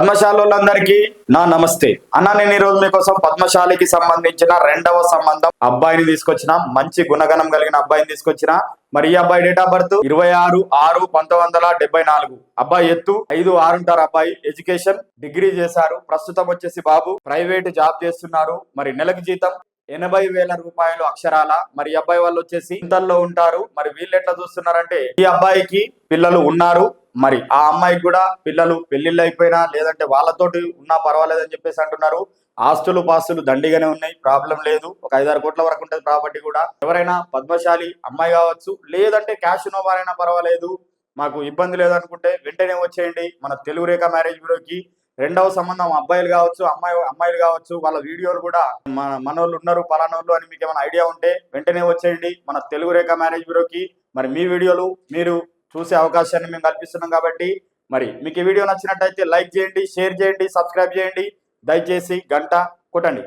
పద్మశాలులందరికీ నా నమస్తే అన్న. నేను ఈరోజు మీకోసం పద్మశాలికి సంబంధించిన రెండవ సంబంధం అబ్బాయిని తీసుకొచ్చిన, మంచి గుణగణం కలిగిన అబ్బాయిని తీసుకొచ్చిన. మరి ఈ అబ్బాయి డేట్ ఆఫ్ బర్త్ 26/6/1974. అబ్బాయి ఎత్తు 5'6" ఉంటారు. అబ్బాయి ఎడ్యుకేషన్ డిగ్రీ చేశారు. ప్రస్తుతం వచ్చేసి బాబు ప్రైవేట్ జాబ్ చేస్తున్నారు. మరి నెలకు జీతం 80,000 రూపాయలు అక్షరాల. మరి ఈ అబ్బాయి వాళ్ళు వచ్చేసి ఇంతల్లో ఉంటారు. మరి వీళ్ళు ఎట్లా చూస్తున్నారంటే, ఈ అబ్బాయికి పిల్లలు ఉన్నారు, మరి ఆ అమ్మాయికి కూడా పిల్లలు పెళ్లిళ్ళు అయిపోయినా లేదంటే వాళ్ళతోటి ఉన్నా పర్వాలేదని చెప్పేసి అంటున్నారు. ఆస్తులు పాస్తులు దండిగానే ఉన్నాయి, ప్రాబ్లం లేదు. ఒక 5-6 కోట్ల వరకు ఉంటుంది ప్రాపర్టీ కూడా. ఎవరైనా పద్మశాలి అమ్మాయి కావచ్చు, లేదంటే క్యాష్ ఉన్న వారైనా పర్వాలేదు, మాకు ఇబ్బంది లేదనుకుంటే వెంటనే వచ్చేయండి మన తెలుగు రేఖ మ్యారేజ్ బ్యూరోకి. రెండవ సంబంధం అబ్బాయిలు కావచ్చు, అమ్మాయిలు కావచ్చు, వాళ్ళ వీడియోలు కూడా మనోళ్ళు ఉన్నారు పలానోళ్ళు అని మీకు ఏమైనా ఐడియా ఉంటే వెంటనే వచ్చేయండి మన తెలుగు రేఖ మ్యారేజ్ బ్యూరోకి. మరి మీ వీడియోలు మీరు చూసే అవకాశాన్ని మేము కల్పిస్తున్నాం కాబట్టి, మరి మీకు ఈ వీడియో నచ్చినట్టయితే లైక్ చేయండి, షేర్ చేయండి, సబ్స్క్రైబ్ చేయండి, దయచేసి గంట కొట్టండి.